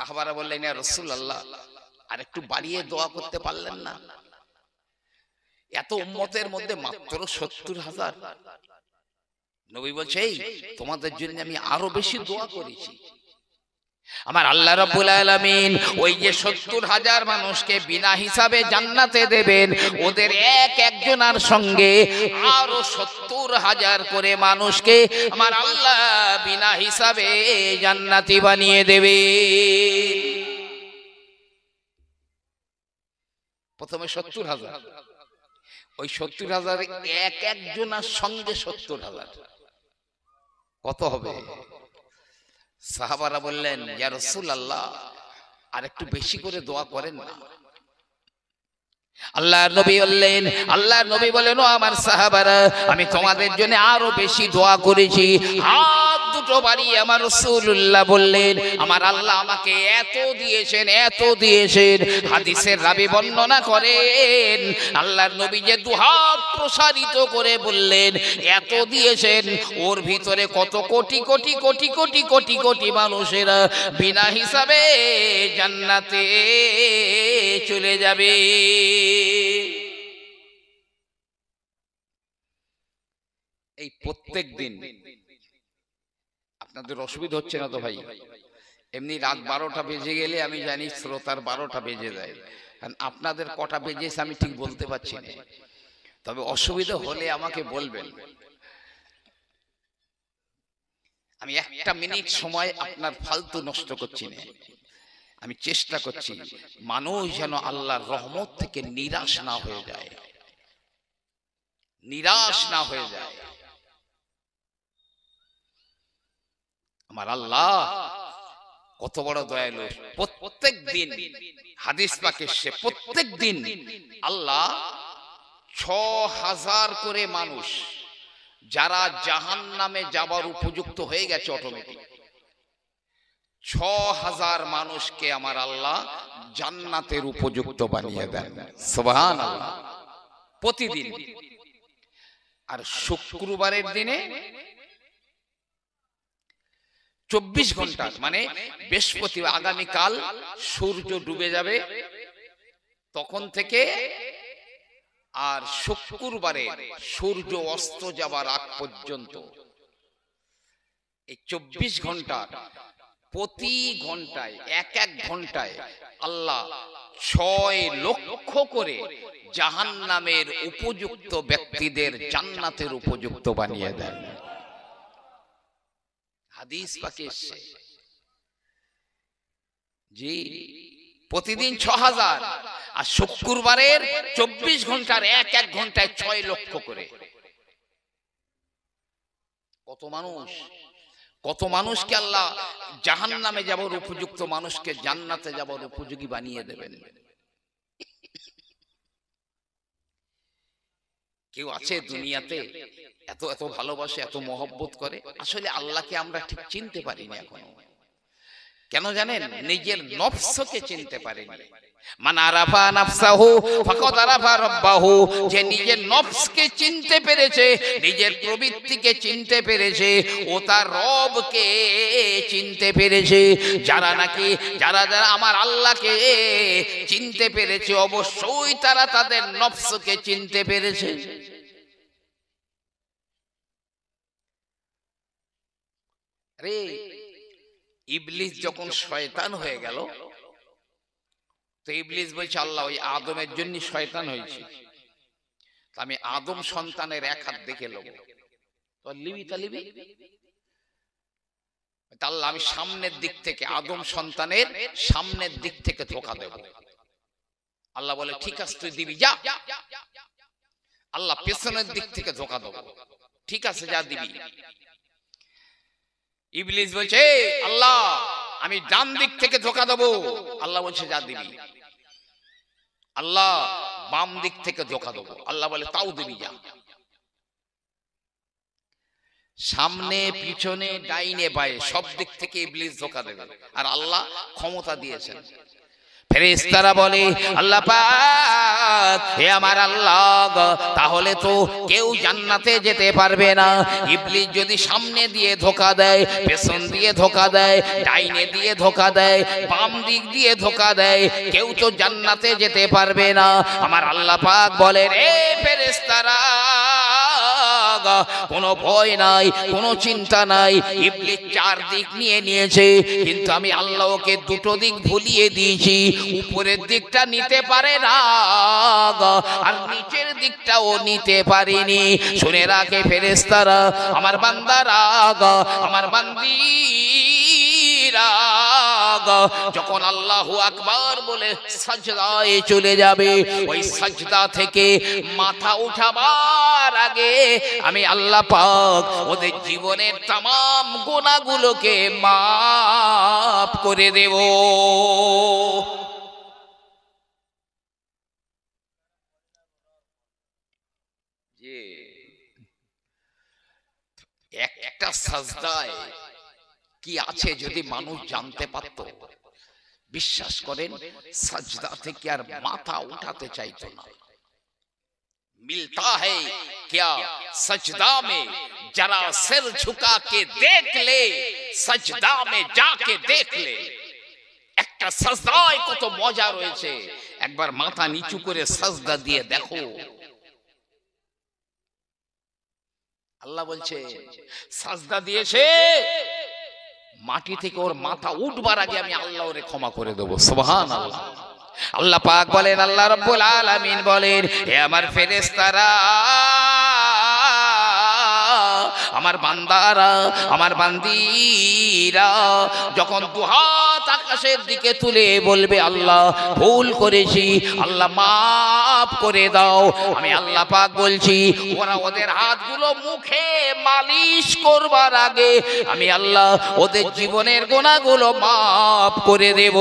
সাহাবারা বললেন, ইয়া রাসূলুল্লাহ, আর একটু বাড়িয়ে দোয়া করতে পারলেন না? এত উম্মতের মধ্যে মাত্র ৭০,০০০। নবী বলছে, এই তোমাদের জন্য আমি আরো বেশি দোয়া করেছি। আমার আল্লাহ রাব্বুল আলামিন ওই যে ৭০,০০০ মানুষকে বিনা হিসাবে জান্নাতে দেবেন, ওদের এক একজনের সঙ্গে আরো ৭০,০০০ করে মানুষকে আমার আল্লাহ বিনা হিসাবে জান্নাতি বানিয়ে দেবে। প্রথমে ৭০,০০০, ওই ৭০,০০০ এক একজনের সঙ্গে ৭০,০০০, কত হবে? সাহাবারা বললেন, ইয়া রাসূলুল্লাহ, আর একটু বেশি করে দোয়া করেন না। আল্লাহর নবী বলেন, ও আমার সাহাবারা, আমি তোমাদের জন্য আরো বেশি দোয়া করেছি। হাত দুটো বাড়িয়ে আমার রাসূলুল্লাহ বললেন, আমার আল্লাহ আমাকে এত দিয়েছেন। হাদিসের রাবী বর্ণনা করেন, আল্লাহর নবী যে দুহাত প্রসারিত করে বললেন এত দিয়েছেন, ওর ভিতরে কত কোটি কোটি কোটি কোটি কোটি কোটি মানুষেরা বিনা হিসাবে জান্নাতে চলে যাবে। এই প্রত্যেক দিন আপনাদের অসুবিধা হচ্ছে না তো ভাই? এমনি রাত 12টা বেজে গেলে আমি জানি শ্রোতার 12টা বেজে যায়, কারণ আপনাদের কটা বেজেছে আমি ঠিক বলতে পারছি না। তবে অসুবিধা হলে আমাকে বলবেন। আমি একটা মিনিট সময় আপনার ফালতু নষ্ট করছি না। আমি চেষ্টা করছি মানুষ যেন আল্লাহর রহমত থেকে নিরাশ না হয়ে যায়। আমার আল্লাহ কত বড় দয়ালু। প্রত্যেক দিন হাদিস পাকে সে প্রত্যেক দিন আল্লাহ ৬,০০০ করে মানুষ যারা জাহান্নামে যাবার উপযুক্ত হয়ে গেছে অটোমেটিক, ৬,০০০ মানুষকে আমার আল্লাহ জান্নাতের উপযুক্ত বানিয়ে দেন। সুবহানাল্লাহ। প্রতিদিন। আর শুক্রবারের দিনে ২৪ ঘন্টা, মানে বৃহস্পতিবার, আগামীকাল সূর্য ডুবে যাবে তখন থেকে আর শুক্রবারে সূর্য অস্ত যাবার আগ পর্যন্ত এই ২৪ ঘন্টা, প্রতি ঘন্টায় এক ঘন্টায় আল্লাহ ৬ লক্ষ করে জাহান্নামের উপযুক্ত ব্যক্তিদের জান্নাতের উপযুক্ত বানিয়ে দেন। হাদিস পাকে এসেছে। জি, প্রতিদিন ৬,০০০, আর শুক্রবারের ২৪ ঘন্টার এক ঘন্টায় ৬ লক্ষ করে। কত মানুষকে আল্লাহ জাহান্নামে যাবার উপযুক্ত মানুষকে জান্নাতে যাবার উপযোগী বানিয়ে দেবেন। কেউ আছে দুনিয়াতে এত এত ভালোবাসে, এত মহব্বত করে? আসলে আল্লাহকে আমরা ঠিক চিনতে পারিনি এখনো। কেন জানেন? নিজের নফসকে চিনতে পারেনি। মান আরাফা নাফসাহু ফাকাদ আরাফা রাব্বাহু, যে নিজের নফসকে চিনতে পেরেছে, নিজের প্রবৃত্তিকে চিনতে পেরেছে, ও তার রবকে চিনতে পেরেছে। যারা আমার আল্লাহকে চিনতে পেরেছে, অবশ্যই তারা তাদের নফসকে চিনতে পেরেছে। আরে ইবলিস যখন শয়তান হয়ে গেল, তো ইবলিস বলছে, আল্লাহ ওই আদমের জন্য শয়তান হয়েছে, আমি আদম সন্তানের এক হাত দেখে লোক তো লিবি আল্লাহ, আমি সামনের দিক থেকে, আদম সন্তানের সামনের দিক থেকে ধোঁকা দেব। আল্লাহ বলে, ঠিক আছে তুই দিবি, যা। আল্লাহ পেছনের দিক থেকে ধোঁকা দেব। ঠিক আছে, যা দিবি। ইবলিস বলছে, আল্লাহ আমি ডান দিক থেকে ধোঁকা দেবো। আল্লাহ বলছে, যা দিবি। আল্লাহ বাম দিক থেকে ধোঁকা দেবো। আল্লাহ বলে, তাও দিবি, যা। সামনে পিছনে ডাইনে বায়ে সব দিক থেকে ইবলিস ধোঁকা দেবে, আর আল্লাহ ক্ষমতা দিয়েছেন। ফেরেশতারা বলে আল্লাহ পাক, হে আমার আল্লাহ, তাহলে তো কেউ জান্নাতে যেতে পারবে না। ইবলিস যদি সামনে দিয়ে ধোঁকা দেয়, পেছন দিয়ে ধোঁকা দেয়, ডাইনে দিয়ে ধোঁকা দেয়, বাম দিক দিয়ে ধোঁকা দেয়, কেউ তো জান্নাতে যেতে পারবে না। আমার আল্লাহ পাক বলেন, এ ফেরেশতারা, কোনো ভয় নাই, কোনো চিন্তা নাই। ইবলিস চার দিক নিয়ে নিয়েছে, কিন্তু আমি আল্লাহ ওকে দুটো দিক ভুলিয়ে দিয়েছি। উপরের দিকটা নিতে পারে না, আর নিচের দিকটাও নিতে পারিনি। শুনে রাখে ফেরেশতারা, আমার বান্দারা, আমার বান্দিরা যখন আল্লাহু আকবার বলে সাজদায় চলে যাবে, ওই সাজদা থেকে মাথা উঠাবার আগে আমি আল্লাহ পাক ওদের জীবনের तमाम গুনাহগুলোকে মাফ করে দেব। যে একটা সাজদায় কি আছে যদি মানুষ জানতে পারত, বিশ্বাস করেন সাজদা থেকে আর মাথা উঠাতে চাইতো না। मिलता है क्या सजदा में, जरा सिर झुका के देख ले, सजदा में जाके देख ले। একটা সাজদায় কত মজা রয়েছে, একবার মাথা নিচু করে সাজদা দিয়ে দেখো। আল্লাহ বলছে সাজদা দিয়েছে, মাটি থেকে ওর মাথা উঠবার আগে আমি আল্লাহ ওরে ক্ষমা করে দেব। সুবহানাল্লাহ। আল্লাহ পাক বলেন, আল্লাহ রাব্বুল আলামিন বলেন, হে আমার ফেরেশতারা, আমার বান্দারা, আমার বান্দিরা যখন দুহাত আকাশের দিকে তুলে বলবে আল্লাহ ভুল করেছি, আল্লাহ মাফ করে দাও, আমি আল্লাহ পাক বলছি ওরা ওদের হাতগুলো মুখে মালিশ করবার আগে আমি আল্লাহ ওদের জীবনের গুনাহগুলো মাফ করে দেব।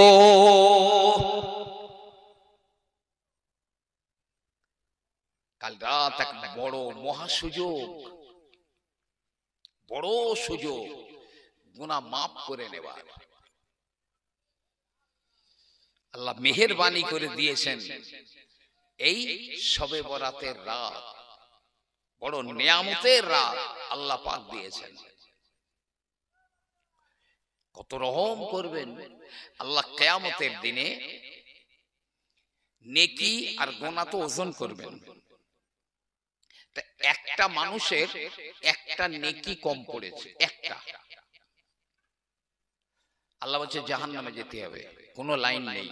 কাল রাত এক বড় মহা সুযোগ, বড় সুযোগ গুনাহ মাফ করে নেবার। আল্লাহ মেহেরবানি করে দিয়েছেন এই শবে বরাতের রাত, বড় নিয়ামতের রাত আল্লাহ পাক দিয়েছেন। কত রহম করবেন আল্লাহ কিয়ামতের দিনে, নেকি আর গুনাহ তো ওজন করবেন। একটা মানুষের একটা নেকি কম পড়েছে, একটা, আল্লাহ বলছে জাহান্নামে যেতে হবে, কোনো লাইন নেই,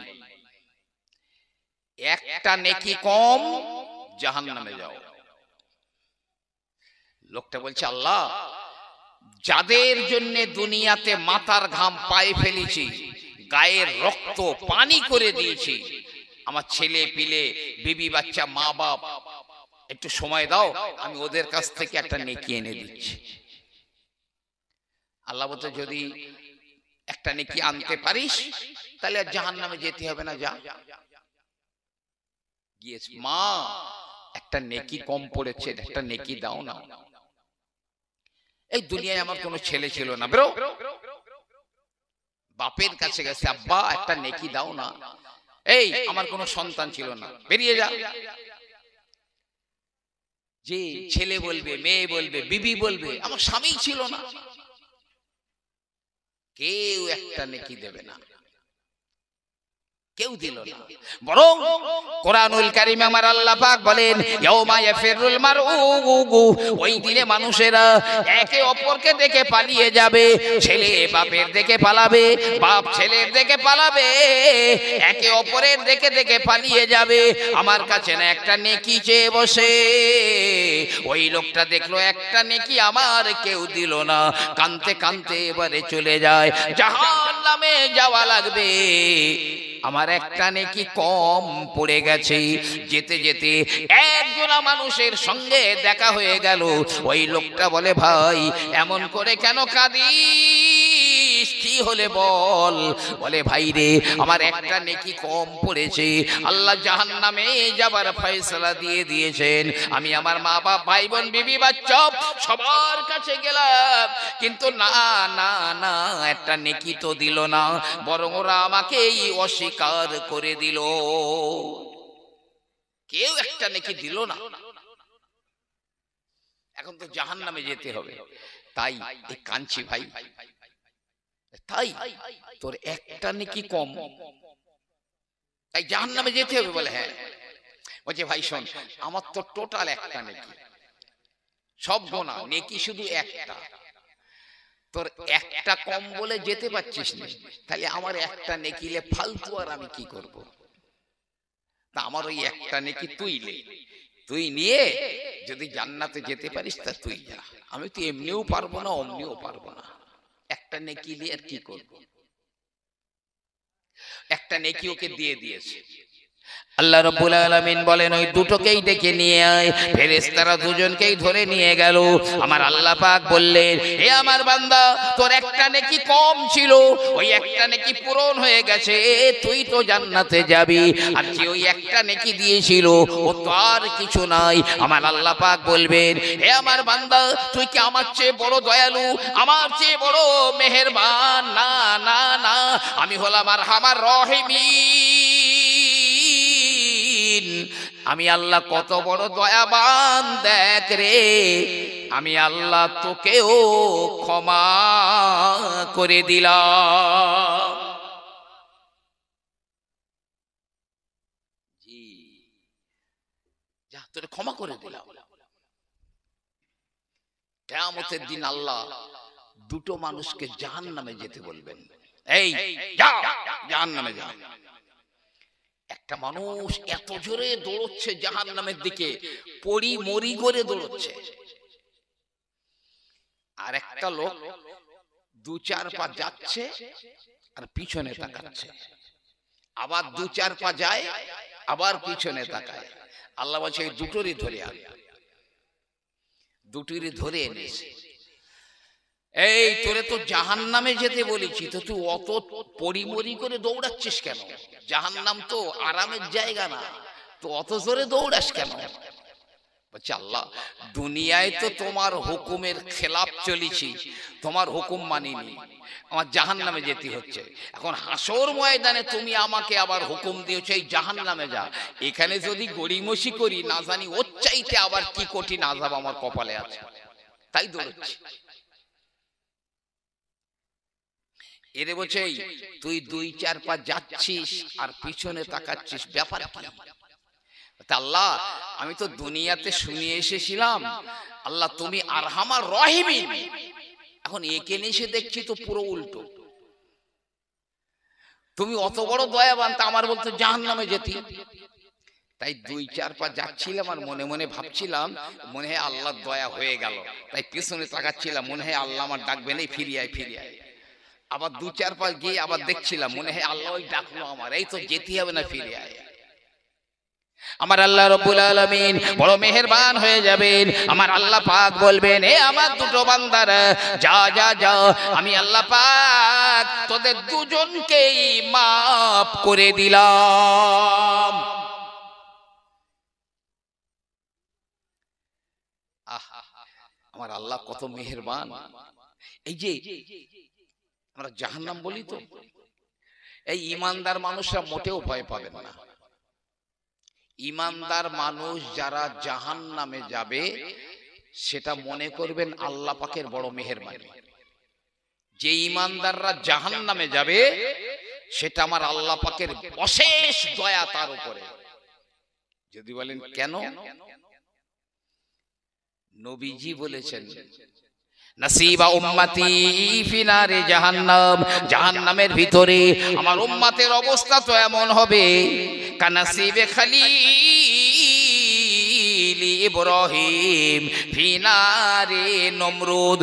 একটা নেকি কম জাহান্নামে যাও। লোকটা বলছে আল্লাহ, যাদের জন্য দুনিয়াতে মাথার ঘাম পায়ে ফেলেছি, গায়ের রক্ত পানি করে দিয়েছি, আমার ছেলে পিলে, বিবি বাচ্চা, মা বাপ, একটু সময় দাও, আমি ওদের কাছ থেকে একটা নেকি এনে দিচ্ছি। আল্লাহ বলতে যদি একটা নেকি আনতে পারিস তাহলে আর জাহান্নামে যেতে হবে না, যা। গিয়েছে, মা একটা নেকি কম পড়েছে, একটা নেকি দাও না। এই দুনিয়ায় আমার কোনো ছেলে ছিল না, বেরো। বাপের কাছে গেছে, আব্বা একটা নেকি দাও না। এই আমার কোনো সন্তান ছিল না, বেরিয়ে যা। যে ছেলে বলবে, মেয়ে বলবে, বিবি বলবে আমার স্বামী ছিল না, কেউ একটা নেকি দেবে না, কেউ দিল না। বরং কোরআনুল কারীমে আমার আল্লাহ পাক বলেন, ইয়াউমা ইয়াফিরুল মারউ, ওই দিনে মানুষেরা একে অপরকে দেখে পালিয়ে যাবে। ছেলে বাপের দেখে পালাবে, বাপ ছেলের দেখে পালাবে, একে অপরের দেখে দেখে পালিয়ে যাবে। আমার কাছে না একটা নেকি চেয়ে বসে। ওই লোকটা দেখলো একটা নেকি আমার কেউ দিল না, কাঁদতে কাঁদতে এবারে চলে যায়, জাহান্নামে যাওয়া লাগবে। আমার একটা নেকি কম পড়ে গেছে। যেতে যেতে একজন মানুষের সঙ্গে দেখা হয়ে গেল। ওই লোকটা বলে, ভাই এমন করে কেন কাঁদিস, কি হলে বল? বলে ভাই রে, আমার একটা নেকি কম পড়েছে, আল্লাহ জাহান্নামে যাবার ফয়সালা দিয়ে দিয়েছেন। আমি আমার মা বাপ, ভাই বোন, বিবি বাচ্চা সবার কাছে গেলাম, কিন্তু না না না, একটা নেকি তো দিল না, বরং ওরা আমাকেই অস্বীকার করে দিল। কেউ একটা নেকি দিল না। এখন তো জাহান্নামে যেতে হবে। তাই এই কাঞ্চি ভাই, তাই তোর একটা নেকি কম, তাই জাহান্নামে যেতে হবে। বলে হ্যাঁ। বলছে ভাই শোন, আমার তো টোটাল একটা নেকি, সব গোনা, নেকি শুধু একটা, তোর একটা কম বলে যেতে পারছিস না, তাহলে আমার একটা নেকিলে ফালতু আর আমি কি করব? তা আমার ওই একটা নেকি তুই নিয়ে যদি জান্নাতে যেতে পারিস তা তুই যা, আমি তো এমনিও পারবো না, অমনিও পারবো না, একটা নেকি নিয়ে আর কি করব? একটা নেকি ওকে দিয়ে দিয়েছে। আল্লাহ রাব্বুল আলামিন বলেন ওই দুটোকেই ডেকে নিয়ে আয়। ফেরেশতারা দুজনকেই ধরে নিয়ে গেল। আমার আল্লাহ পাক বললেন, হে আমার বান্দা, তোর একটা নেকি কম ছিল, ওই একটা নেকি পূরণ হয়ে গেছে, তুই তো জান্নাতে যাবি। আর যে ওই একটা নেকি দিয়েছিল ও তো আর কিছু নাই। আমার আল্লাহ পাক বলবেন, হে আমার বান্দা, তুই কি আমার চেয়ে বড় দয়ালু, আমার চেয়ে বড় মেহেরবান? না না না, আমি হলাম আরহামার রাহিমিন। আমি আল্লাহ কত বড় দয়াবান দেখ রে, আমি আল্লাহ তোকেও ক্ষমা করে দিলাম। জি, যা তোরে ক্ষমা করে দিলাম। কিয়ামতের দিন আল্লাহ দুটো মানুষকে জাহান্নামে যেতে বলবেন, এই যা জাহান্নামে যা। একটা মানুষ এত জোরে দৌড়চ্ছে জাহান্নামের দিকে, পড়ি মরি করে দৌড়চ্ছে, আর একটা লোক দু চার পা যাচ্ছে আর পিছনে তাকাচ্ছে, আবার দু চার পা যায় আবার পিছনে তাকায়। আল্লাহ বলছে এই দুটোরই ধরে আন, দুটোরই ধরে এনেছে। এই তোরে তো জাহান্নামে যেতে বলেছি, তো তুই অত পরিমরি করে দৌড়াচ্ছিস কেন? জাহান্নাম তো আরামের জায়গা না, তো অত জোরে দৌড়াস কেন? বলছে আল্লাহ, দুনিয়ায় তো তোমার হুকুমের খেলাফ চলেছি, তোমার হুকুম মানিনি, আমার জাহান্নামে যেতে হচ্ছে। এখন হাসর ময়দানে তুমি আমাকে আবার হুকুম দিয়েছো এই জাহান্নামে যা, এখানে যদি গড়িমসি করি না জানি ওর চাইতে আবার কি কঠিন আযাব আমার কপালে আছে, তাই দৌড়াচ্ছি। এরে বলছে তুই দুই চার পা যাচ্ছিস আর পিছনে তাকাচ্ছিস, ব্যাপার কি? আল্লাহ, আমি তো দুনিয়াতে শুনিয়ে এসেছিলাম আল্লাহ তুমি আরহামার রাহিমিন, এখন একে এসে দেখছি তো পুরো উল্টো, তুমি অত বড় দয়াবান, তা আমার বলতো জাহান্নামে যেতি। তাই দুই চার পা যাচ্ছিলাম আর মনে মনে ভাবছিলাম মনে হয় আল্লাহর দয়া হয়ে গেল, তাই পিছনে তাকাচ্ছিলাম, মনে হয় আল্লাহ আমার ডাকবেন, এই ফিরিয়ে আয় ফিরিয়ে আয়। আবার দু চার পা গিয়ে আবার দেখছিলাম মনে হয় আল্লাহ ওই ডাকলো আমার, এই তো যেতে হবে না, ফিরে আয়। আমার আল্লাহ রাব্বুল আলামিন বড় মেহেরবান হয়ে যাবেন। আমার আল্লাহ পাক বলবেন, হে আমার দুটো বান্দারা, যা যা যা, আমি আল্লাহ পাক তোদের দুজনকেই মাফ করে দিলাম। আমার আল্লাহ কত মেহেরবান। এই যে আমরা জাহান্নাম বলি, তো এই ঈমানদার মানুষরা মোটেও ভয় পাবেন না। ঈমানদার মানুষ যারা জাহান্নামে যাবে সেটা মনে করবেন আল্লাহ পাকের বড় মেহেরবানি। যে ঈমানদাররা জাহান্নামে যাবে সেটা আমার আল্লাহ পাকের অশেষ দয়া তার উপরে। যদি বলেন কেন, নবীজি বলেছেন নাসিবা উম্মতি ফি নারে জাহান্নাম, জাহান্নামের ভিতরে আমার উম্মতের অবস্থা তো এমন হবে কানাসিবে খালিল ইব্রাহিম ফি নারে নমরুদ,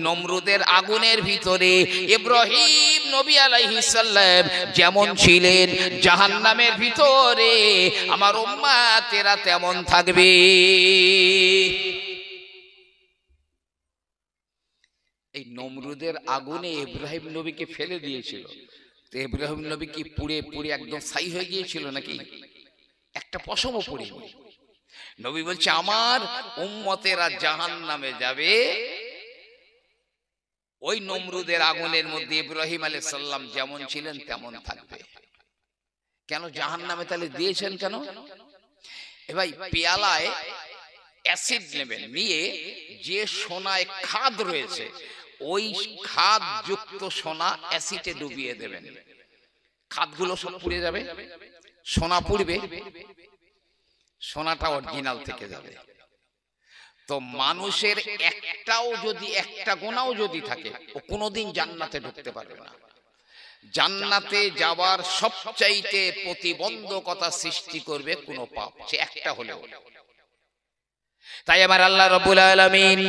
নমরুদের আগুনের ভিতরে ইব্রাহিম নবী আলাইহিস সালাম যেমন ছিলেন, জাহান্নামের ভিতরে আমার উম্মতেরা তেমন থাকবে। এই নমরুদের আগুনে ইব্রাহিম নবীকে ফেলে দিয়েছিল, তো ইব্রাহিম নবী কি পুড়ে পুড়ে একদম ছাই হয়ে গিয়েছিল নাকি? একটা পশমও পড়েনি। নবী বলছে আমার উম্মতেরা জাহান্নামে যাবে ওই নমরুদের আগুনের মধ্যে ইব্রাহিম আলাইহিস সালাম যেমন ছিলেন তেমন থাকবে। কেন জাহান্নামে তাহলে দিয়েছেন কেন? এ ভাই, পেয়ালায় অ্যাসিড নেবেন, নিয়ে যে সোনায় খাদ রয়েছে ওই খাদ যুক্ত সোনা অ্যাসিডে ডুবিয়ে দেবেন, খাদগুলো সব পুড়ে যাবে, সোনা পুড়বে, সোনাটা অরিজিনাল থেকে যাবে। তো মানুষের একটাও যদি একটা গোনাও যদি থাকে ও কোনোদিন জান্নাতে ঢুকতে পারবে না। জান্নাতে যাওয়ার সবচাইতে প্রতিবন্ধকতা সৃষ্টি করবে কোনো পাপ, সে একটা হলেও। তাই আমার আল্লাহ রাব্বুল আলামিন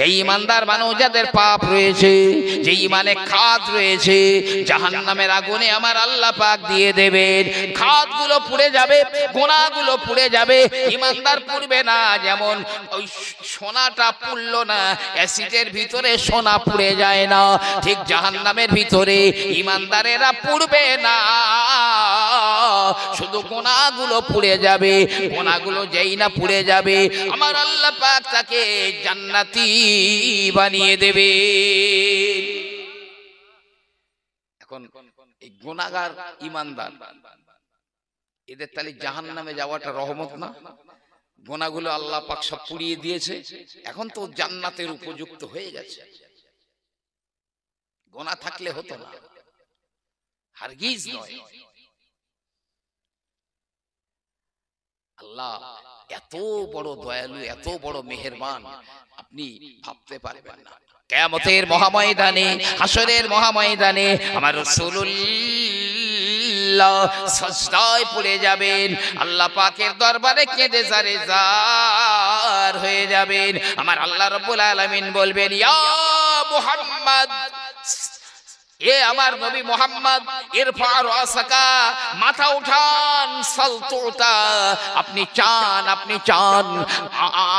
এই ইমানদার মানুষ যাদের পাপ রয়েছে, যে ইমানে খাদ রয়েছে, জাহান্নামের আগুনে আমার আল্লাহ পাক দিয়ে দেবেন। খাদগুলো পুড়ে যাবে, গুনাহগুলো পুড়ে যাবে, ইমানদার পুড়বে না। যেমন ওই সোনাটা পুড়লো না, অ্যাসিডের ভিতরে সোনা পুড়ে যায় না, ঠিক জাহান্নামের ভিতরে ইমানদারেরা পুড়বে না, শুধু গুনাহগুলো পুড়ে যাবে। গুনাহগুলো যেই না পুড়ে যাবে আমার আল্লাহ পাক তাকে জান্নাতি বানিয়ে দেবে। এখন এই গুনাহগার ইমানদার এদের তাহলে জাহান্নামে যাওয়াটা রহমত না? গুনাহগুলো আল্লাহ পাক সব পুড়িয়ে দিয়েছে, এখন তো জান্নাতের উপযুক্ত হয়ে গেছে। গুনাহ থাকলে হতো না, হারগিজ নয়। আল্লাহ এত বড় দয়ালু, এত বড় মেহেরবান, আপনি ভাবতে পারবেন না। কিয়ামতের মহাময়দানে, হাসরের মহাময়দানে আমার রাসূলুল্লাহ সাজদায় পড়ে যাবেন, আল্লাহ পাকের দরবারে কেঁদে জারে জার হয়ে যাবেন। আমার আল্লাহ রাব্বুল আলামিন বলবেন, ইয়া মুহাম্মদ, এ আমার নবী মুহাম্মদ, ইরফা রাসাকা, মাথা উঠান, সালতুতা, আপনি চান, আপনি চান,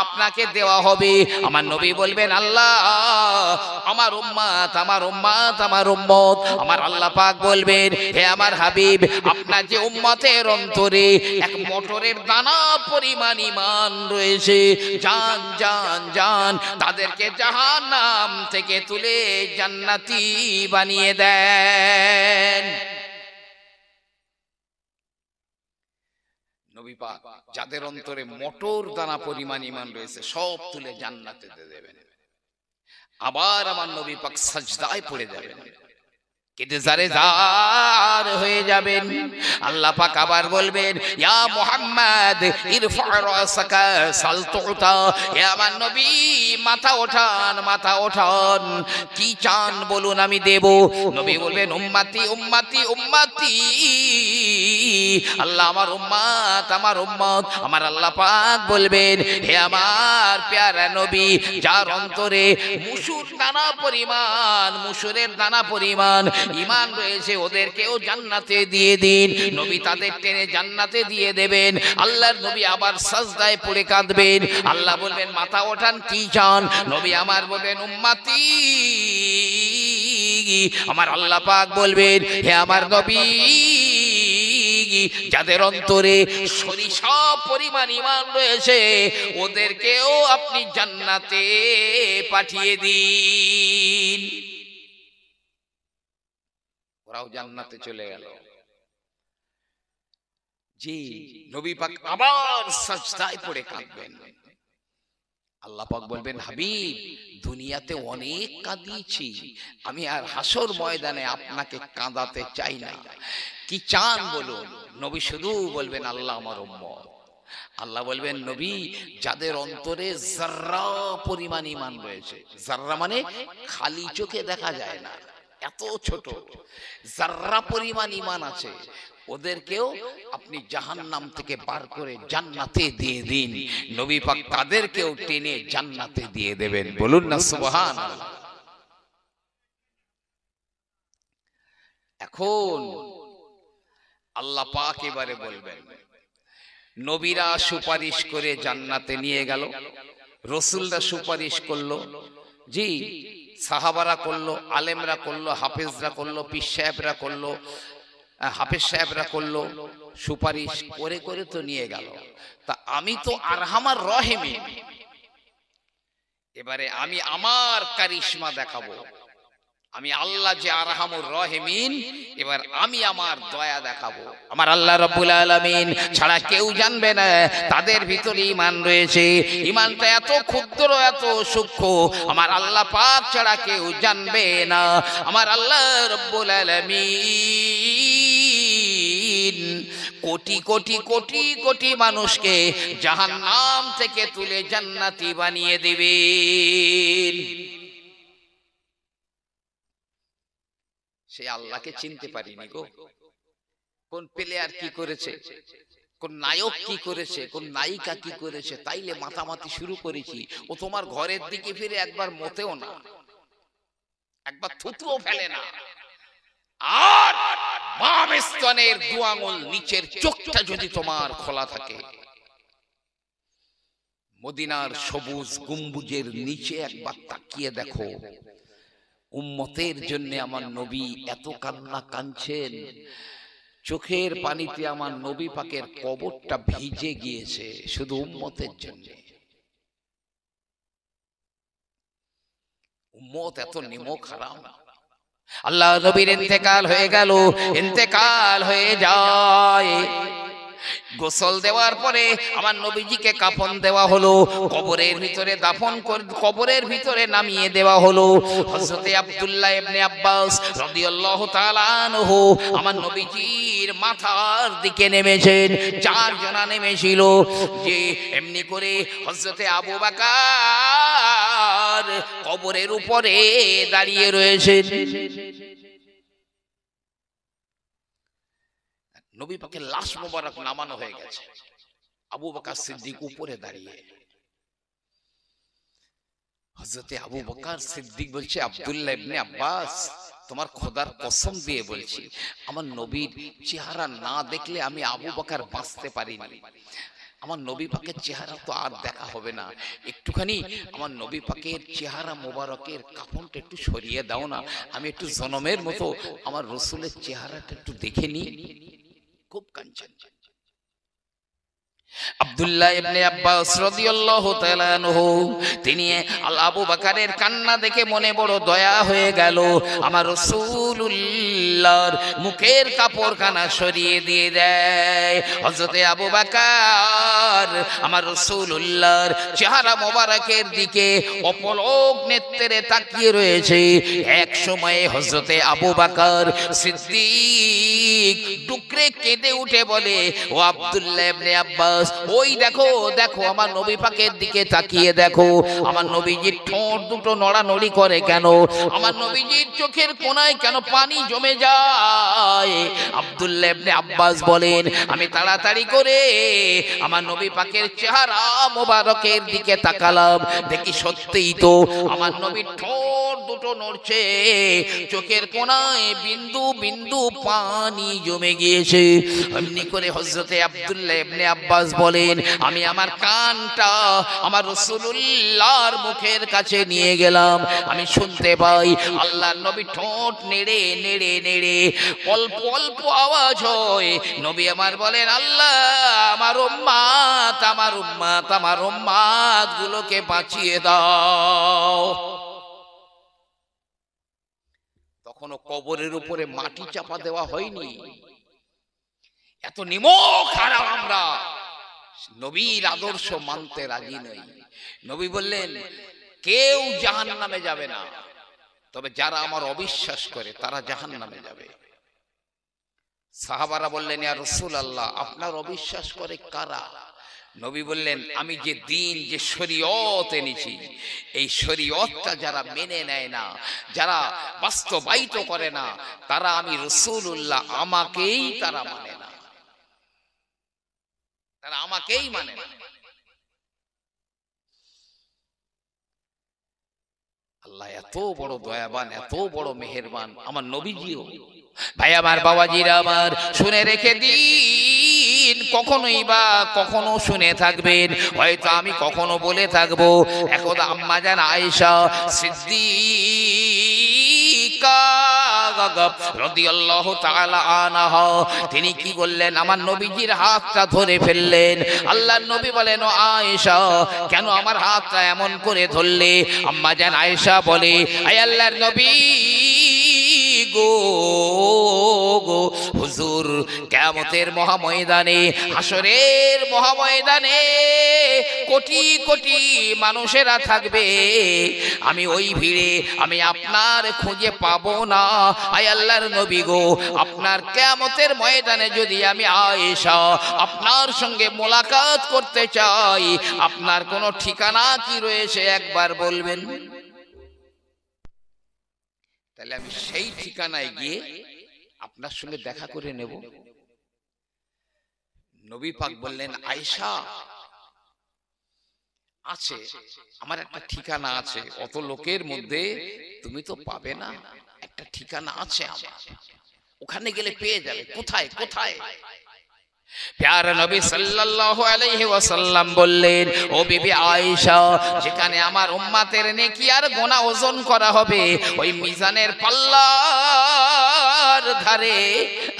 আপনাকে দেওয়া হবে। আমার নবী বলবেন, আল্লাহ আমার উম্মত, আমার উম্মত, আমার উম্মত। আমার আল্লাহ পাক বলবেন, হে আমার হাবিব, আপনার যে উম্মতের অন্তরে এক মোটরের দানা পরিমাণ ঈমান রয়েছে, জান জান জান, তাদেরকে জাহান্নাম থেকে তুলে জান্নাতি বানিয়ে দেন। নবী পাক যাদের অন্তরে মোটর দানা পরিমাণ ঈমান রয়েছে সব তুলে জান্নাতে দিয়ে দেবেন। আবার আমার নবী পাক সাজদায় পড়ে যাবেন, কেঁদে জারে জার হয়ে যাবেন। আল্লাহ পাক আবার বলবেন, ইয়া মুহাম্মদ, ইরফা রাসাকা সালতুতা, হে আমার নবী মাথা ওঠান, মাথা ওঠান, কি চান বলুন আমি দেব। নবী বলবেন, উম্মতি উম্মতি উম্মতি, আল্লাহ আমার উম্মত, আমার উম্মত। আমার আল্লাহ পাক বলবেন, হে আমার প্যারা নবী, যার অন্তরে মুসুর দানা পরিমাণ, মুসুরের দানা পরিমাণ ঈমান রয়েছে, ওদেরকেও জান্নাতে দিয়ে দিন। নবী তাদের টেনে জান্নাতে দিয়ে দেবেন। আল্লাহর নবী আবার সাজদায় পড়ে কাঁদবেন। আল্লাহ বলবেন, মাথা ওঠান, কি চান? নবী আমার বলবেন, উম্মতি। আমার আল্লাহ পাক বলবেন, হে আমার নবী, যাদের অন্তরে সরিষা পরিমাণ ঈমান রয়েছে ওদেরকেও আপনি জান্নাতে পাঠিয়ে দিন। ওরাও জান্নাতে চলে গেল। জি, নবী পাক আবার সাজদায় পড়ে কাঁদবেন। আল্লাহ পাক বলবেন, হাবিব, দুনিয়াতে অনেক কাঁদিয়েছি, আমি আর হাসর ময়দানে আপনাকে কাঁদাতে চাই না, কি চান বলুন। নবী শুধু বলবেন, আল্লাহ আমার উম্মত। আল্লাহ বলবেন, নবী, যাদের অন্তরে যাররা পরিমাণ ঈমান রয়েছে, যাররা মানে খালি চোখে দেখা যায় না, এত ছোট যাররা পরিমাণ ঈমান আছে, ওদেরকেও আপনি জাহান্নাম থেকে বার করে জান্নাতে দিয়ে দিন। নবী পাক তাদেরকেও টেনে জান্নাতে দিয়ে দেবেন। বলুন না সুবহানাল্লাহ। এখন আল্লাহ পাক এবারে বলবেন, নবীরা সুপারিশ করে জান্নাতে নিয়ে গেল, রাসূলরা সুপারিশ করলো, জি সাহাবারা করলো, আলেমরা করলো, হাফেজরা করলো, পীর সাহেবরা করলো, হাফেজ সাহেবরা করলো, সুপারিশ করে করে তো নিয়ে গেল। তা আমি তো আরহামার রহিমিন, এবারে আমি আমার কারিশমা দেখাবো। আমি আল্লাহ যে আরহামুর রহিমিন, এবার আমি আমার দয়া দেখাবো। আমার আল্লাহ রাব্বুল আলামিন ছাড়া কেউ জানবে না তাদের ভিতরে ঈমান রয়েছে। ঈমানটা এত ক্ষুদ্র, এত সূক্ষ্ম, আমার আল্লাহ পাক ছাড়া কেউ জানবে না। আমার আল্লাহ রাব্বুল আলামিন কোটি কোটি কোটি কোটি মানুষকে জাহান্নাম থেকে তুলে জান্নাতি বানিয়ে দিবেন। সে আল্লাহকে চিনতে পারিনি গো। কোন প্লেয়ার কি করেছে, কোন নায়ক কি করেছে, কোন নায়িকা কি করেছে, তাইলে মাতামাতি শুরু করেছি। ও তোমার ঘরের দিকে ফিরে একবার মতেও না, একবার থুতুও ফেলে না। আর বাম স্তনের দু আঙুল নিচের চোখটা যদি তোমার খোলা থাকে, মদিনার সবুজ গম্বুজের নিচে একবার তাকিয়ে দেখো। উম্মতের জন্য আমার নবী এত কান্না কাঁদছেন, চোখের পানিতে আমার নবী পাকের কবরটা ভিজে গিয়েছে শুধু উম্মতের জন্য। উম্মত এত নিমক হারাম। আল্লাহ নবীর ইন্তেকাল হয়ে গেল, ইন্তেকাল হয়ে যায়। গোসল দেওয়ার পরে আমার নবীজিকে কাফন দেওয়া হলো, কবরের ভিতরে দাফন করে কবরের ভিতরে নামিয়ে দেওয়া হলো। হযরতে আব্দুল্লাহ ইবনে আব্বাস রাদিয়াল্লাহু তাআলা আনহু আমার নবীজির মাথার দিকে নেমেছেন। চারজনা নেমেছিল, যে এমনি করে হযরতে আবু বকর কবরের উপরে দাঁড়িয়ে রয়েছেন। নবী পাকের লাশ মোবারক নামানো হয়ে গেছে, আবু বকর সিদ্দিক উপরে দাঁড়িয়ে। হযরতে আবু বকর সিদ্দিক বলছে, আব্দুল্লাহ ইবনে আব্বাস, তোমার খোদার কসম দিয়ে বলছি, আমার নবীর চেহারা না দেখলে আমি আবু বকর বাঁচতে পারিনি। আমার নবী পাকের চেহারা তো আর দেখা হবে না, একটুখানি আমার নবী পাকের চেহারা মোবারকের কাফনটা একটু সরিয়ে দাও না, আমি একটু জনমের মতো আমার রসুলের চেহারাটা একটু দেখে নিই। খুব কাঁদছেন। আব্দুল্লাহ ইবনে আব্বাস রাদিয়াল্লাহু তাআলা আনহু, তিনি আবু বকরের কান্না দেখে মনে বড় দয়া হয়ে গেল। আমার রাসূলুল্লাহর মুখের কাপড়খানা সরিয়ে দিয়ে দেয়। হযরতে আবু বকর আমার রাসূলুল্লাহর চেহারা মোবারকের দিকে অপলক নেত্রে তাকিয়ে রয়েছে। এক সময়ে হযরতে আবু বকর সিদ্দিক ডুকরে কেঁদে উঠে বলে, ও আব্দুল্লাহ ইবনে আব্বাস, ওই দেখো দেখো আমার নবী পাকের দিকে তাকিয়ে দেখো, আমার নবীজির ঠোঁট দুটো নড়ানড়ি করে কেন, আমার নবীজির চোখের কোণায় কেন পানি জমে যায়। আব্দুল্লাহ ইবনে আব্বাস বলেন, আমি তাড়াতাড়ি করে আমার নবী পাকের চেহারা মোবারকের দিকে তাকালাম, দেখি সত্যিই তো আমার নবীর ঠোঁট দুটো নড়ছে, চোখের কোণায় বিন্দু বিন্দু পানি জমে গিয়েছে। এমনি করে হযরতে আব্দুল্লাহ ইবনে আব্বাস বলেন, আমি আমার কানটা আমার রাসূলুল্লাহর মুখের কাছে নিয়ে গেলাম। আমি শুনতে পাই আল্লাহর নবী ঠোঁট নেড়ে নেড়ে নেড়ে অল্প অল্প আওয়াজ হয়। নবী আমার বলেন, আল্লাহ আমার উম্মত আমার উম্মত আমার উম্মত গুলোকে বাঁচিয়ে দাও। তখনও কবরের উপরে মাটি চাপা দেওয়া হয়নি। এত নিমক হারাম আমরা নবীর আদর্শ মানতে রাজি নই। নবী বললেন, কেউ জাহান্নামে যাবে না, তবে যারা আমার অবিশ্বাস করে তারা জাহান্নামে যাবে। সাহাবারা বললেন, ইয়া রাসূলুল্লাহ, আপনার অবিশ্বাস করে কারা? নবী বললেন, আমি যে দিন যে শরীয়ত এনেছি, এই শরীয়তটা যারা মেনে নেয় না, যারা বাস্তবায়িত করে না, তারা আমি রাসূলুল্লাহ আমাকেই তারা মানে না, তারা আমাকেই মানে না। আল্লাহ এত বড় দয়াবান, এত বড় মেহেরবান, আমার নবীজিও। ভাই আমার, বাবাজিরা আমার, শুনে রেখে দিন, কোনদিন কখনোই বা কখনো শুনে থাকবেন, হয়তো আমি কখনো বলে থাকবো। একদা আম্মাজান আয়েশা সিদ্দিকা রাদিয়াল্লাহু তাআলা আনহা তিনি কি করলেন, আমার নবীজির হাতটা ধরে ফেললেন। আল্লাহর নবী বলেন, ও আয়েশা কেন আমার হাতটা এমন করে ধরলে? আম্মাজান আয়েশা বলে, আয় আল্লাহর নবী গো গো হুজুর, কিয়ামতের মহাময়দানে, হাসরের মহাময়দানে কোটি কোটি মানুষেরা থাকবে, আমি ওই ভিড়ে আমি আপনার খুঁজে পাবো না। আয় আল্লাহর নবী গো, আপনার কিয়ামতের ময়দানে যদি আমি আয়েশা আপনার সঙ্গে মোলাকাত করতে চাই, আপনার কোনো ঠিকানা কি রয়েছে একবার বলবেন? তাহলে আমি সেই ঠিকানায় গিয়ে আপনার সঙ্গে দেখা করে নেব। নবী পাক বললেন, আয়েশা আছে, আমার একটা ঠিকানা আছে, অত লোকের মধ্যে তুমি তো পাবে না, একটা ঠিকানা আছে আমার, ওখানে গেলে পেয়ে যাবে। কোথায় কোথায়? প্যারা নবী সাল্লাল্লাহু আলাইহি ওয়াসাল্লাম বললেন, ও বিবি আয়েশা, যেখানে আমার উম্মতের নেকি আর গুনাহ ওজন করা হবে, ওই মিজানের পাল্লার ধারে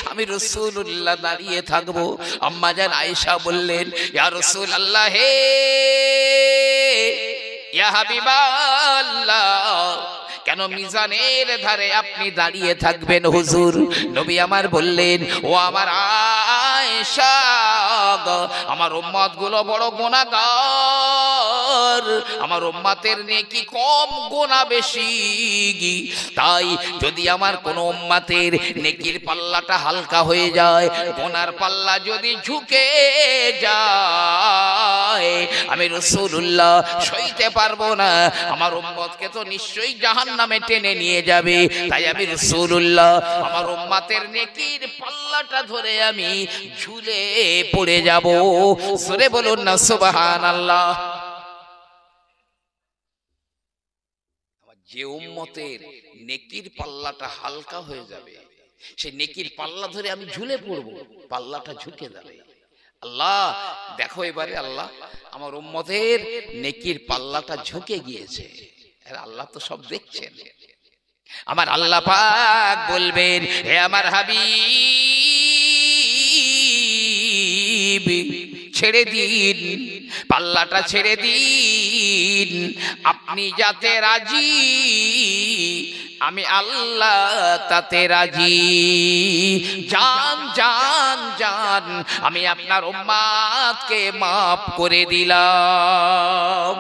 আমি রাসূলুল্লাহ দাঁড়িয়ে থাকবো। আম্মা জান আয়েশা বললেন, ইয়া রাসূলুল্লাহ, হে ইয়া হাবিবাল্লাহ, কেন মিজানের ধারে আপনি দাঁড়িয়ে থাকবেন হুজুর? নবী আমার বললেন, ও আমার আয়েশা, আমার উম্মত গুলো বড় গুনাহগার, আমার উম্মতের নেকি কম গুনাহ বেশি, তাই যদি আমার কোন উম্মতের নেকির পাল্লাটা হালকা হয়ে যায়, গুনার পাল্লা যদি ঝুঁকে যায়, আমি রাসূলুল্লাহ সইতে পারবো না, আমার উম্মতকে তো নিশ্চয়ই জাহান্নামে টেনে নিয়ে যাবে। তাই আমি রাসূলুল্লাহ আমার উম্মতের নেকির পাল্লাটা ধরে আমি ঝুলে পড়ে যাব। সরে বলুন না সুবহানাল্লাহ। যে উম্মতের নেকির পাল্লাটা হালকা হয়ে যাবে, সেই নেকির পাল্লা ধরে আমি ঝুলে পড়বো, পাল্লাটা ঝুঁকে যাবে। আল্লাহ দেখো এবারে, আল্লাহ আমার উম্মতের নেকির পাল্লাটা ঝুঁকে গিয়েছে, আল্লাহ তো সব দেখছেন। আমার আল্লাহ পাক বলবেন, হে আমার হাবিব, ছেড়ে দিন, পাল্লাটা ছেড়ে দিন, আপনি যাতে রাজি আমি আল্লাহ তাতে রাজি। জান জান জান, আমি আপনার উম্মতকে মাফ করে দিলাম।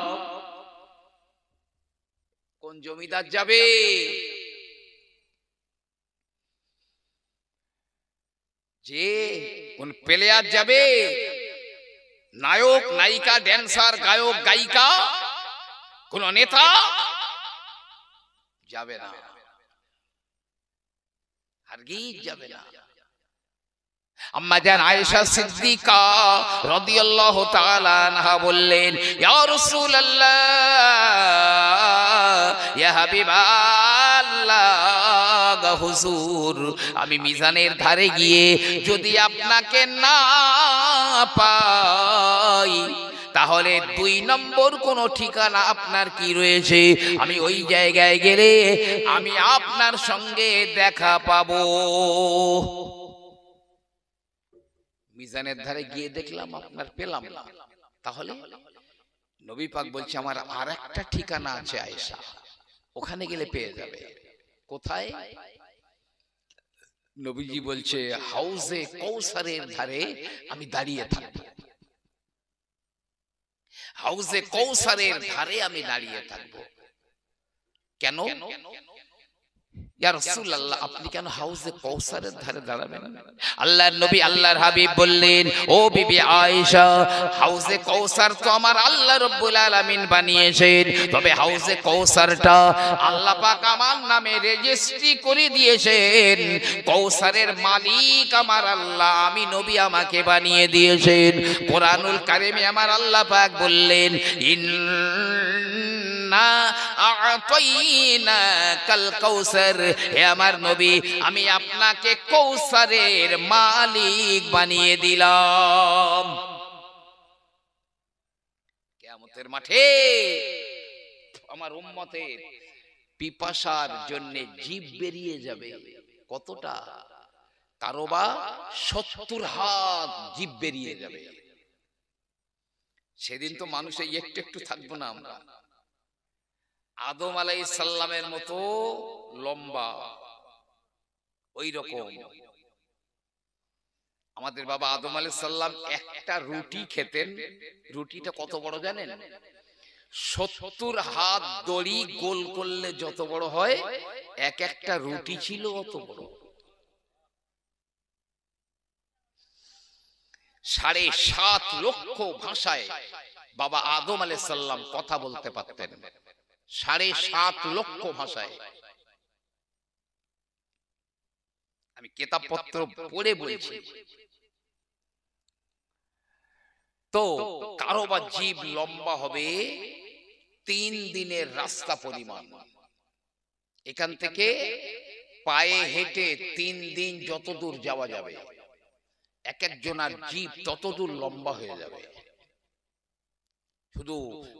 কোন জমিদার যাবে? যে কোন প্লেয়ার যাবে? নায়ক নায়িকা, ড্যান্সার, গায়ক গায়িকা, কোন নেতা যাবে না, হারগিজ যাবে না। আম্মা জান আয়েশা সিদ্দিকা রাদিয়াল্লাহু তাআলা আনহা বললেন, ইয়া রাসূলুল্লাহ, ইয়া হাবিবাল্লাহ, হুজুর, আমি মিজানের ধারে গিয়ে যদি আপনাকে না পাই, তাহলে 2 নম্বর কোন ঠিকানা আপনার কি রয়েছে? আমি ওই জায়গায় গেলে আমি আপনার সঙ্গে দেখা পাবো। মিজানের ধারে গিয়ে দেখলাম আপনার পেলাম না, তাহলে নবী পাক বলছে, আমার আরেকটা ঠিকানা আছে আয়েশা, ওখানে গেলে পেয়ে যাবে। কোথায়? নবীজি বলছে, হাউজে কৌসারের ধারে আমি দাঁড়িয়ে থাকবো, হাউজে কৌসারের ধারে আমি দাঁড়িয়ে থাকবো। কেন? ইয়া রাসূলুল্লাহ, আপনি কেন হাউজে কৌসারের ধারে দাঁড়াবেন? আল্লাহর নবী আল্লাহর হাবিব বললেন, ও বিবি আয়েশা, হাউজে কৌসার তো আমার আল্লাহ রাব্বুল আলামিন বানিয়েছেন, তবে হাউজে কৌসারটা আল্লাহ পাক আমার নামে রেজিস্ট্রি করে দিয়েছেন। কৌসারের মালিক আমার আল্লাহ, আমি নবী আমাকে বানিয়ে দিয়েছেন। কোরআনুল কারীমে আমার আল্লাহ পাক বললেন, ইন্না আ'তাইনাকাল কাউসার, হে আমার নবী আমি আপনাকে কৌসারের মালিক বানিয়ে দিলাম। কিয়ামতের মাঠে আমার উম্মতের পিপাসার জন্য জীব বেরিয়ে যাবে। কতটা? কারোবা 70 হাত জীব বেরিয়ে যাবে। সেদিন তো মানুষে একটু একটু থাকবো না আমরা। আদম আলাইহিস সালামের মতো লম্বা, ওই রকম আমাদের বাবা আদম আলাইহিস সালাম একটা রুটি খেতেন। রুটিটা কত বড় জানেন? 70 হাত দড়ি গোল করলে যত বড় হয়, এক একটা রুটি ছিল অত বড়। 7.5 লক্ষ ভাষায় বাবা আদম আলাইহিস সালাম কথা বলতে পারতেন। 7.5 লক্ষ ভাষায়। আমি কিতাবপত্র পড়ে বলছি। তো কারো বা জীব লম্বা হবে 3 দিনের রাস্তা পরিমাণ। এখান থেকে পায়ে হেঁটে 3 দিন যত দূর যাওয়া যাবে, এক একজনের জীব তত দূর লম্বা হয়ে যাবে। শুধু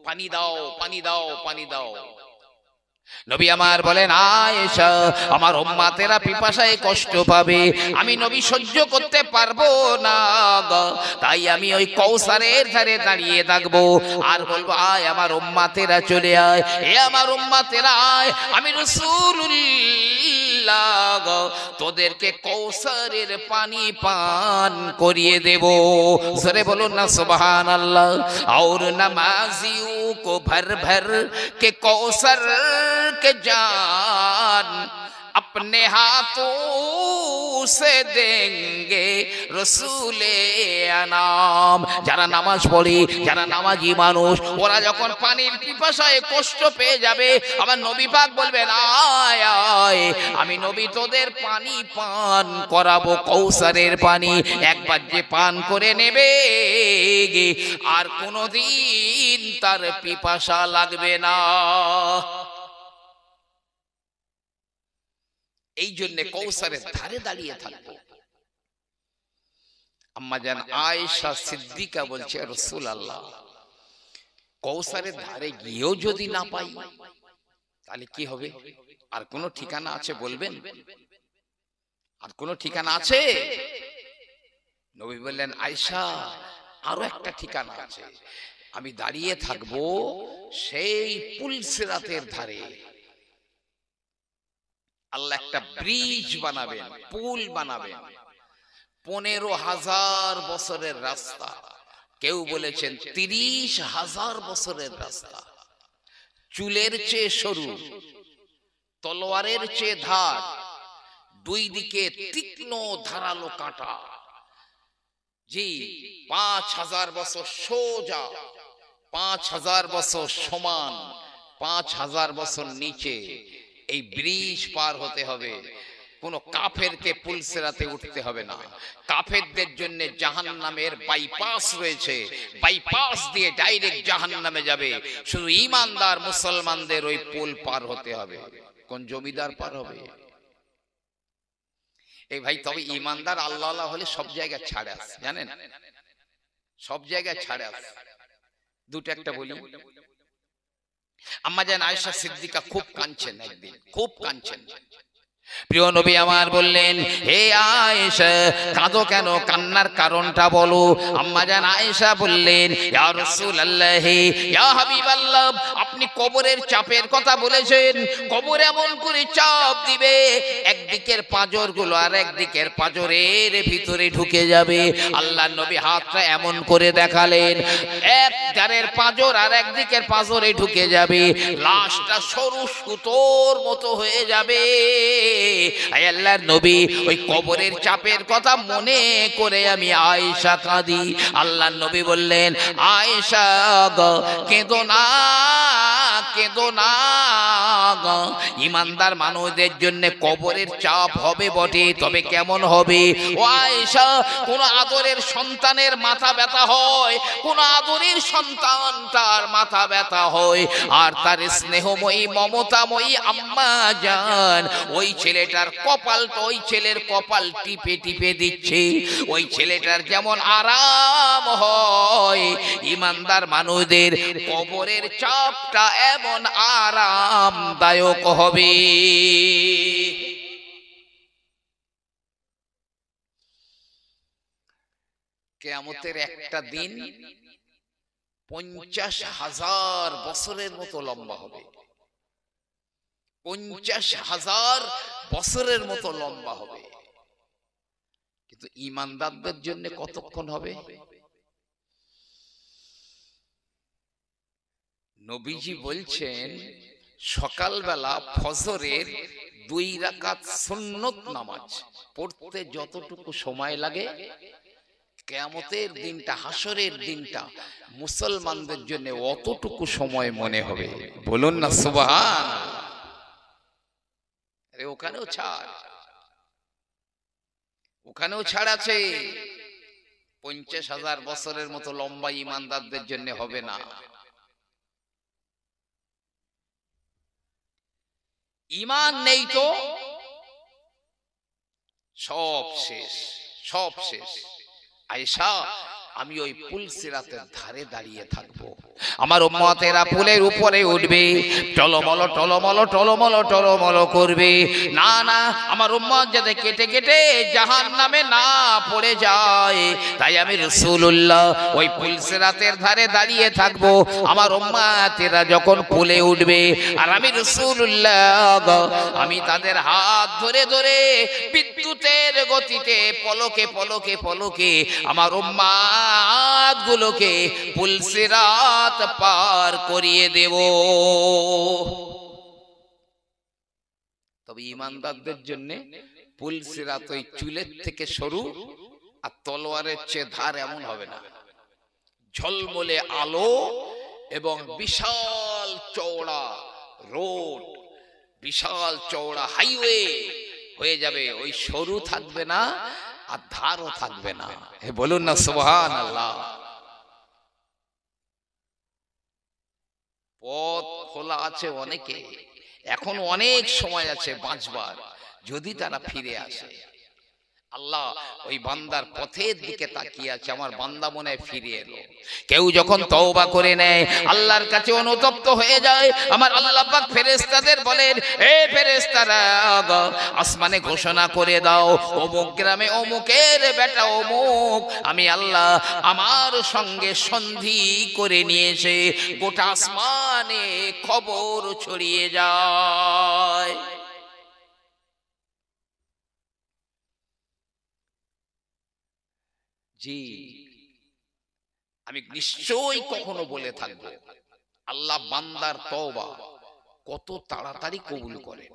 পানি দাও, পানি দাও, পানি দাও। নবী আমার বলেন, আয়েশা আমার উম্মতেরা পিপাসায় কষ্ট পাবে, আমি নবী সহ্য করতে পারবো না, তাই আমি ওই কৌসারের ধারে দাঁড়িয়ে থাকবো আর বলবো, আয় আমার উম্মতেরা চলে আয়, এ আমার উম্মতেরা আয়, আমি রাসূলুল্লাহ তোদেরকে কৌসারের পানি পান করিয়ে দেব। জোরে বলুন না সুবহানাল্লাহ। और नमाजियों को भर भर के कौसर के जान अपने हाथों से देंगे रसूले अनाम। যারা নামাজ পড়ে, যারা নামাজি মানুষ, ওরা যখন পানির পিপাসায় কষ্ট পেয়ে যাবে, আমার নবী পাক বলবেন, আয় আয়, আমি নবী তোদের পানি পান করাবো, কৌসারের পানি। একবার যে পান করে নেবে আর কোনোদিন তার পিপাসা লাগবে না। এই জন্য কৌসারের ধারে দাঁড়িয়ে থাকবো। আম্মা জান আয়েশা সিদ্দিকা বলছে, রাসূলুল্লাহ কৌসারের ধারে গিয়েও যদি না পাই তাহলে কি হবে? আর কোন ঠিকানা আছে বলবেন? আর কোন ঠিকানা আছে? নবী বললেন, আয়েশা আরো একটা ঠিকানা আছে, আমি দাঁড়িয়ে থাকবো সেই পুলসিরাতের ধারে। আল্লাহ একটা ব্রিজ বানাবেন, পুল বানাবেন, 15,000 বছরের রাস্তা, কেউ বলেছেন 30,000 বছরের রাস্তা। চুলের চেয়ে সরু, তলোয়ারের চেয়ে ধার, দুই দিকে তীক্ষ্ণ ধারালো কাঁটা। জি, 5,000 বছর সোজা, 5,000 বছর সমান, 5,000 বছর নিচে এই ব্রিজ পার হতে হবে। কোন কাফেরকে পুলসিরাতে উঠতে হবে না। কাফেরদের জন্য জাহান্নামের বাইপাস রয়েছে, বাইপাস দিয়ে ডাইরেক্ট জাহান্নামে যাবে। শুধু ঈমানদার মুসলমানদের ওই পুল পার হতে হবে। কোন জমিদার পার হবে? এই ভাই, তবে ঈমানদার আল্লাহ হলে সব জায়গায় ছাড়ে আসে, জানেন? সব জায়গায় ছাড়ে আসে। দুটো একটা বলি। আম্মা জান আয়েশা সিদ্দিকা খুব কাঁদছেন, একদিন খুব কাঁদছেন। প্রিয় নবী আমার বললেন, হে আয়েশা কাঁদো কেন, কান্নার কারণটা বলো। আম্মা জান আয়েশা বললেন, ইয়া রাসূলুল্লাহ, ইয়া হাবিবাল্লাহ, আপনি কবরের চাপের কথা বলেছেন। কবর এমন করে চাপ দিবে, একদিকের পাঁজরগুলো আর একদিকের পাঁজরের ভিতরে ঢুকে যাবে। আল্লাহর নবী হাতটা এমন করে দেখালেন, এক ধারের পাঁজর আর একদিকের পাঁজরে ঢুকে যাবে, লাশটা সরু সুতোর মতো হয়ে যাবে। আল্লাহর নবী ওই কবরের চাপের কথা মনে করে আমি আয়েশা কাঁদি। আল্লাহর নবী বললেন, আয়েশা গো কেঁদো না, কেঁদো না। ইমানদার মানুষদের জন্য কবরের চাপ হবে বটে, তবে কেমন হবে? ও আয়েশা, কোন আদরের সন্তানের মাথা ব্যথা হয়, কোন আদরের সন্তান তার মাথা ব্যথা হয়, আর তার স্নেহময়ী মমতাময়ী আম্মা জান ওই ছেলেটার কপালটা, ওই ছেলের কপাল টিপে টিপে দিচ্ছে, ওই ছেলেটার যেমন আরাম হয়, ইমানদার মানুষদের কবরের চাপটা এমন আরামদায়ক হবে। কিয়ামতের একটা দিন 50,000 বছরের মতো লম্বা হবে। 50,000 বছরের মতো লম্বা হবে। কিন্তু ঈমানদারদের জন্য কতক্ষণ হবে? নবীজি বলছেন, সকালবেলা ফজরের 2 রাকাত সুন্নত নামাজ পড়তে যতটুকু সময় লাগে, কিয়ামতের দিনটা, হাসরের দিনটা মুসলমানদের জন্য অতটুকু সময় মনে হবে। বলুন না সুবহানাল্লাহ। আরে ওখানেও ছাড়, ওখানেও ছাড় আছে। 50,000 বছরের মতো লম্বা ঈমানদারদের জন্য হবে না। ঈমান নেই তো সব শেষ, সব শেষ। আয়েশা, আমি ওই পুল সিরাতের ধারে দাঁড়িয়ে থাকবো, আমার উম্মতেরা পুলের উপরে উঠবে, টলমল টলমল টলমল টলমল করবে। না না, আমার উম্মত যাতে কেটে কেটে জাহান্নামে না পড়ে যায়, তাই আমি রাসূলুল্লাহ ওই পুল সিরাতের ধারে দাঁড়িয়ে থাকবো। আমার উম্মতেরা যখন পুলে উঠবে, আর আমি রাসূলুল্লাহ আমি তাদের হাত ধরে ধরে বিদ্যুতের গতিতে পলকে পলকে পলকে আমার উম্মত গুলোকে পুল সিরাত পার করিয়ে দেব। তবে ঈমানদারদের জন্য পুল সিরাত ওই চুলের থেকে সরু আর তলোয়ারের চেয়ে ধার এমন হবে না, ঝলমলে আলো এবং বিশাল চওড়া রোড, বিশাল চওড়া হাইওয়ে হয়ে যাবে। ওই সরু থাকবে না আর ধারও থাকবে না। হে বলুন না সুবহানাল্লাহ। পথ খোলা আছে অনেকে, এখন অনেক সময় আছে বাঁচবার, যদি তারা ফিরে আসে। আল্লাহ ওই বান্দার পথের দিকে তাকিয়ে আছে, আমার বান্দা মনে ফিরে এলো। কেউ যখন তওবা করে নেয়, আল্লাহর কাছে অনুতপ্ত হয়ে যায়, আমার আল্লাহ পাক ফেরেশতাদের বলেন, এ ফেরেশতারা, আসমানে ঘোষণা করে দাও, অমুক গ্রামে অমুকের বেটা অমুক আমি আল্লাহ আমার সঙ্গে সন্ধি করে নিয়েছে। গোটা আসমানে খবর ছড়িয়ে যায়। জি, আমি নিশ্চয়ই কখনো বলে থাকবো, আল্লাহ বান্দার তওবা কত তাড়াতাড়ি কবুল করে।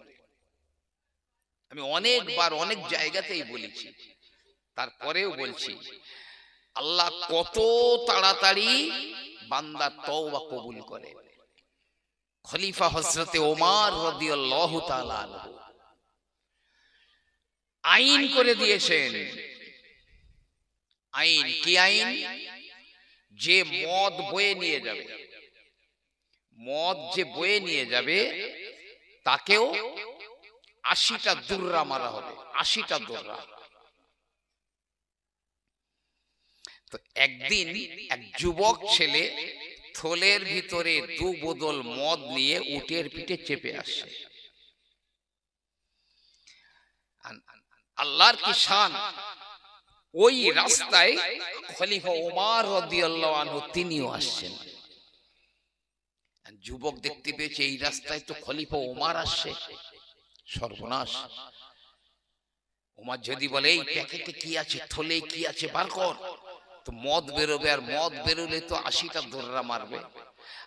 আমি অনেকবার অনেক জায়গাতেই বলেছি, তারপরেও বলছি, আল্লাহ কত তাড়াতাড়ি বান্দার তওবা কবুল করে। খলিফা হযরতে ওমর রাদিয়াল্লাহু তাআলা আনহু আইন করে দিয়েছেন। আইন কি আইন? যে মদ বয়ে নিয়ে যাবে, মদ যে বয়ে নিয়ে যাবে তাকেও 80টা দুররা মারা হবে, 80টা দুররা। তো একদিন এক যুবক ছেলে থলের ভিতরে 2 বোতল মদ নিয়ে উটের পিঠে চেপে আসে। আল্লাহর কি শান, ওই রাস্তায় খলিফা ওমর রাদিয়াল্লাহু আনহু তিনিও আসছেন। যুবক দেখতে পেয়েছে এই রাস্তায় তো খলিফা ওমর আসছে, সর্বনাশ। ওমর যদি বলে, এই প্যাকেটে কি আছে, থলে কি আছে বার কর, তো মদ বেরোবে, আর মদ বেরোলে তো 80টা দোররা মারবে,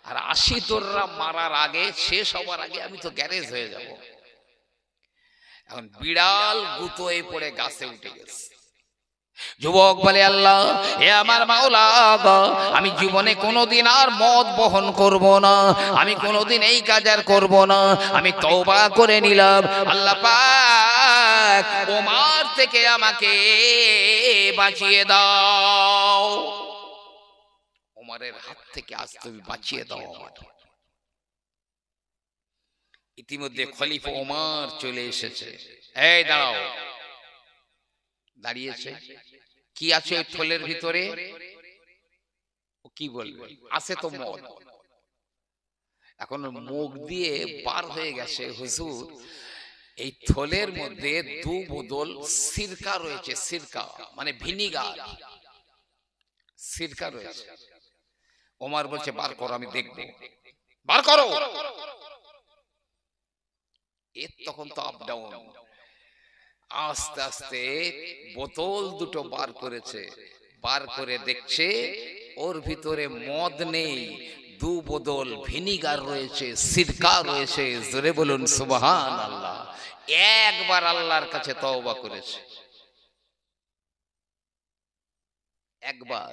আর 80 দোররা মারার আগে, শেষ হওয়ার আগে আমি তো গ্যারেজ হয়ে যাব। এখন বিড়াল গুতোয় পড়ে গাছে উঠে গেছে। যুবক বলে, আল্লাহ এ আমার মাওলা গো, আমি জীবনে কোনোদিন আর মদ বহন করব না, আমি কোনোদিন এই কাজ আর করব না, আমি তওবা করে নিলাম। আল্লাহ পাক ওমর থেকে আমাকে বাঁচিয়ে দাও, ওমরের হাত থেকে আজ তুমি বাঁচিয়ে দাও আমাকে। ইতিমধ্যে খলিফা ওমর চলে এসেছে। এই দাঁড়াও। দাঁড়িয়েছে। কি আছে ওই থলের ভিতরে? ও কি বলবে? আছে তো মদ। এখন মুখ দিয়ে বার হয়ে গেছে, হুজুর এই থলের মধ্যে 2 বোতল সিরকা রয়েছে। সিরকা মানে ভিনিগার, সিরকা রয়েছে। ওমর বলছে, বার করো, আমি দেখবো। বার করো। এর তখন তো আপ ডাউন। আস্তে আস্তে বোতল দুটো বার করেছে। বার করে দেখছে ওর ভিতরে মদ নেই, 2 বোতল ভিনিগার রয়েছে, সিরকা রয়েছে। জোরে বলুন সুবহানাল্লাহ। একবার আল্লাহর কাছে তওবা করেছে, একবার।